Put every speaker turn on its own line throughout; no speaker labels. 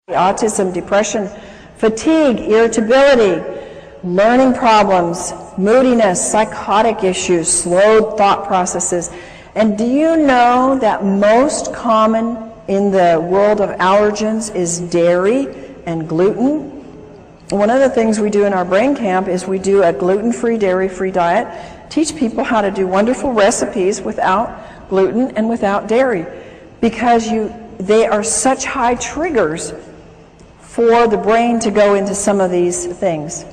autism, depression, fatigue, irritability, learning problems, moodiness, psychotic issues, slowed thought processes. And do you know that most common in the world of allergens is dairy and gluten? One of the things we do in our brain camp is we do a gluten-free, dairy-free diet, teach people how to do wonderful recipes without gluten and without dairy, because they are such high triggers for the brain to go into some of these things.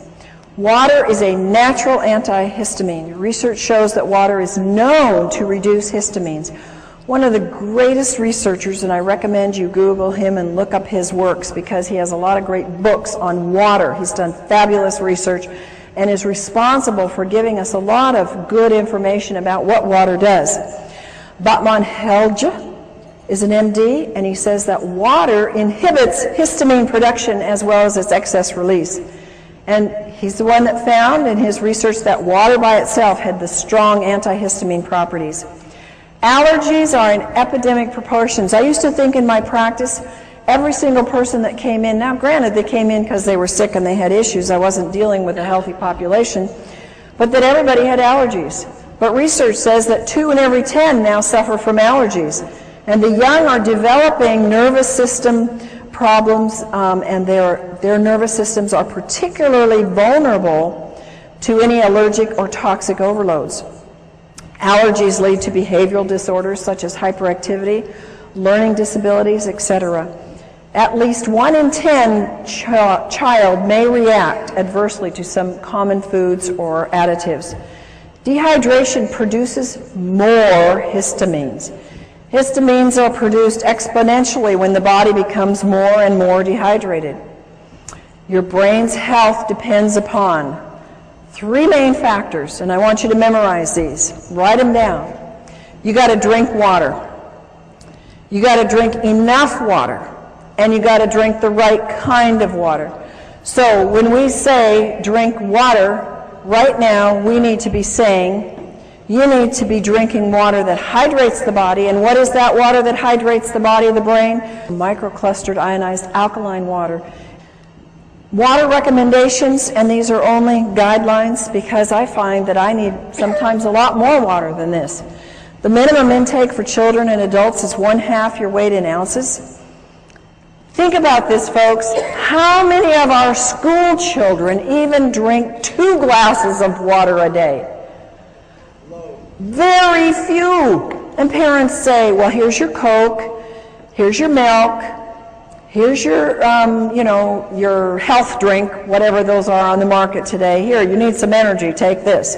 Water is a natural antihistamine. Research shows that water is known to reduce histamines. One of the greatest researchers, and I recommend you Google him and look up his works because he has a lot of great books on water. He's done fabulous research and is responsible for giving us a lot of good information about what water does. Batman Helge is an MD, and he says that water inhibits histamine production as well as its excess release. And he's the one that found in his research that water by itself had the strong antihistamine properties. Allergies are in epidemic proportions. I used to think in my practice, every single person that came in, now granted they came in because they were sick and they had issues, I wasn't dealing with a healthy population, but that everybody had allergies. But research says that 2 in every 10 now suffer from allergies. And the young are developing nervous system problems, and their nervous systems are particularly vulnerable to any allergic or toxic overloads. Allergies lead to behavioral disorders such as hyperactivity, learning disabilities, etc. At least 1 in 10 child may react adversely to some common foods or additives. Dehydration produces more histamines. Histamines are produced exponentially when the body becomes more and more dehydrated. Your brain's health depends upon 3 main factors, and I want you to memorize these. Write them down. You got to drink water. You got to drink enough water, and you got to drink the right kind of water. So when we say drink water, right now we need to be saying you need to be drinking water that hydrates the body. And what is that water that hydrates the body of the brain? Microclustered ionized alkaline water. Water recommendations, and these are only guidelines because I find that I need sometimes a lot more water than this. The minimum intake for children and adults is 1/2 your weight in ounces. Think about this, folks. How many of our school children even drink 2 glasses of water a day? Very few. And parents say, well, here's your Coke, here's your milk, here's your, your health drink, whatever those are on the market today. Here, you need some energy, take this.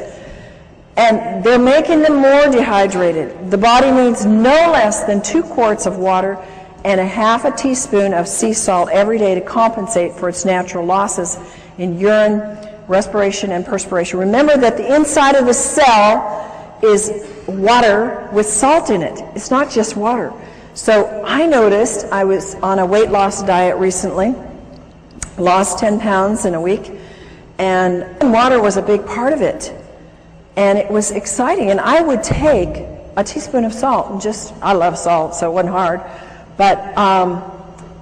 And they're making them more dehydrated. The body needs no less than 2 quarts of water and 1/2 teaspoon of sea salt every day to compensate for its natural losses in urine, respiration, and perspiration. Remember that the inside of the cell is water with salt in it. It's not just water. So I noticed, I was on a weight loss diet recently, lost 10 pounds in a week, and water was a big part of it. And it was exciting. And I would take a teaspoon of salt and I love salt, so it wasn't hard. But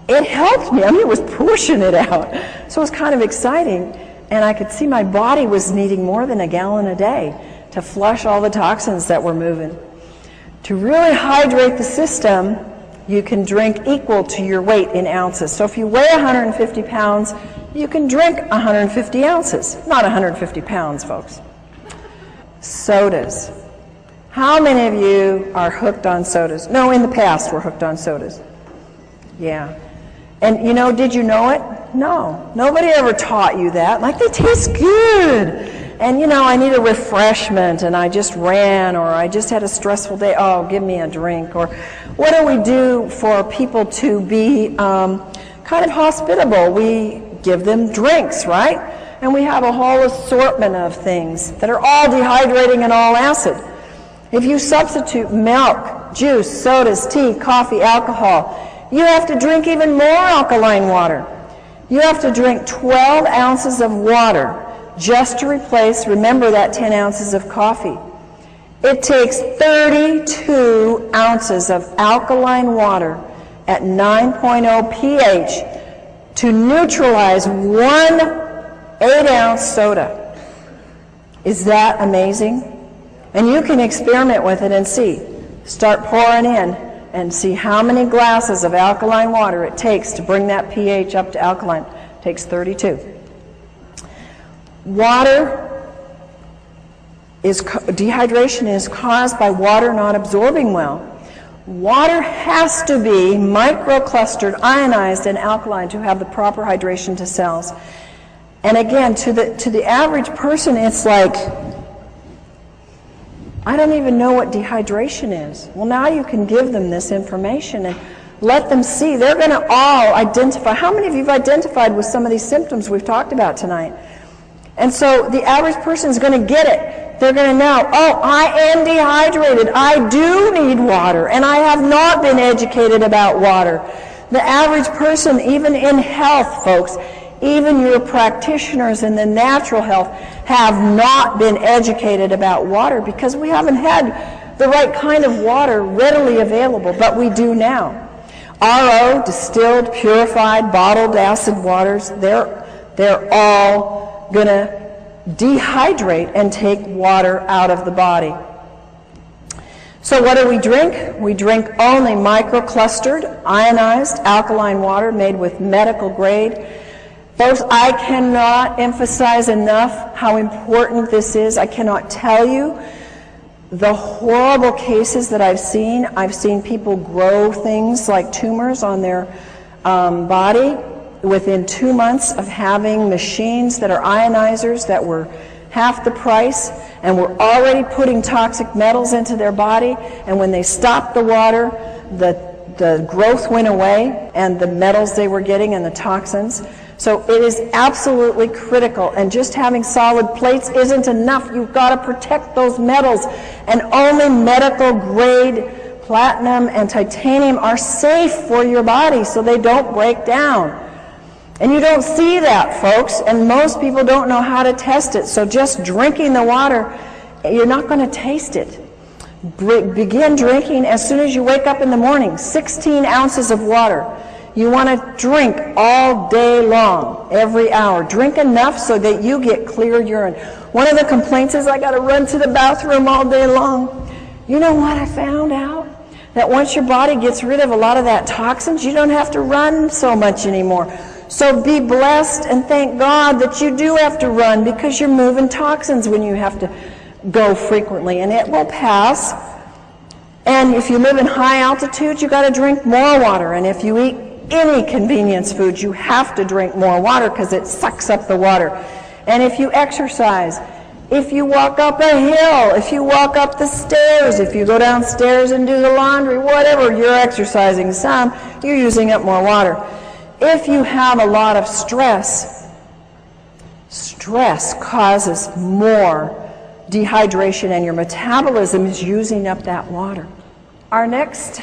it helped me. I mean, it was pushing it out. So it was kind of exciting. And I could see my body was needing more than 1 gallon a day to flush all the toxins that were moving. To really hydrate the system, you can drink equal to your weight in ounces. So if you weigh 150 pounds, you can drink 150 ounces. Not 150 pounds, folks. Sodas. How many of you are hooked on sodas? No, in the past were hooked on sodas. Yeah. And did you know it? No. Nobody ever taught you that. Like, they taste good. And I need a refreshment, and I just ran, or I just had a stressful day. Oh, give me a drink. Or what do we do for people to be kind of hospitable? We give them drinks, right? And we have a whole assortment of things that are all dehydrating and all acid. If you substitute milk, juice, sodas, tea, coffee, alcohol, you have to drink even more alkaline water. You have to drink 12 ounces of water just to replace, remember that 10 ounces of coffee. It takes 32 ounces of alkaline water at 9.0 pH to neutralize 1 8-ounce soda. Is that amazing? And you can experiment with it and see. Start pouring in and see how many glasses of alkaline water it takes to bring that pH up to alkaline. It takes 32. Dehydration is caused by water not absorbing well. Water has to be microclustered, ionized, and alkaline to have the proper hydration to cells. And again, to the average person, it's like, I don't even know what dehydration is. Well, now you can give them this information and let them see. They're going to all identify. How many of you have identified with some of these symptoms we've talked about tonight? And so the average person is going to get it. They're going to know, oh, I am dehydrated. I do need water, and I have not been educated about water. The average person, even in health, folks, even your practitioners in the natural health, have not been educated about water because we haven't had the right kind of water readily available, but we do now. RO, distilled, purified, bottled acid waters, they're all going to dehydrate and take water out of the body. So what do we drink? We drink only microclustered, ionized, alkaline water made with medical grade. Folks, I cannot emphasize enough how important this is. I cannot tell you the horrible cases that I've seen. I've seen people grow things like tumors on their body within 2 months of having machines that are ionizers that were half the price and were already putting toxic metals into their body, and when they stopped the water, the growth went away and the metals they were getting and the toxins. So it is absolutely critical, and just having solid plates isn't enough. You've got to protect those metals, and only medical grade platinum and titanium are safe for your body so they don't break down. And you don't see that, folks, and most people don't know how to test it. So just drinking the water, you're not going to taste it. Begin drinking as soon as you wake up in the morning, 16 ounces of water. You want to drink all day long, every hour. Drink enough so that you get clear urine. One of the complaints is I got to run to the bathroom all day long. You know what I found out? That once your body gets rid of a lot of that toxins, you don't have to run so much anymore. So be blessed and thank God that you do have to run, because you're moving toxins when you have to go frequently, and it will pass. And if you live in high altitude, you got to drink more water. And if you eat any convenience food, you have to drink more water because it sucks up the water. And if you exercise, if you walk up a hill, if you walk up the stairs, if you go downstairs and do the laundry, whatever, you're exercising some, you're using up more water. If you have a lot of stress, stress causes more dehydration and your metabolism is using up that water. Our next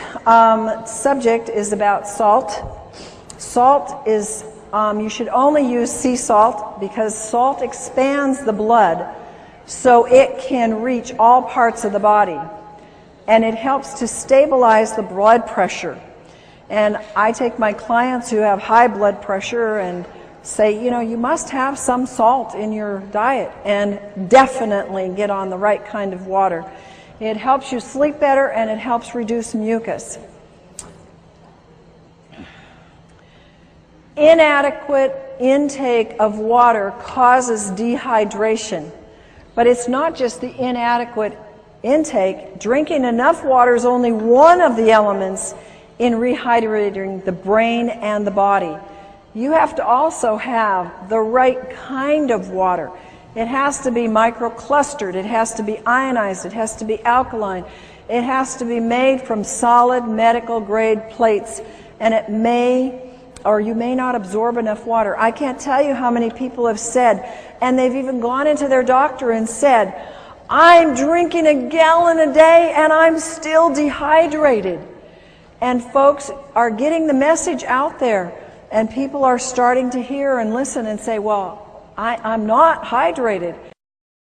subject is about salt. Salt is, you should only use sea salt because salt expands the blood so it can reach all parts of the body. And it helps to stabilize the blood pressure. And I take my clients who have high blood pressure and say, you know, you must have some salt in your diet, and definitely get on the right kind of water. It helps you sleep better and it helps reduce mucus. Inadequate intake of water causes dehydration, but it's not just the inadequate intake. Drinking enough water is only one of the elements in rehydrating the brain and the body. You have to also have the right kind of water. It has to be microclustered, it has to be ionized, it has to be alkaline, it has to be made from solid medical grade plates, and it may or you may not absorb enough water. I can't tell you how many people have said, and they've even gone into their doctor and said, I'm drinking a gallon a day and I'm still dehydrated. And folks are getting the message out there, and people are starting to hear and listen and say, well, I'm not hydrated.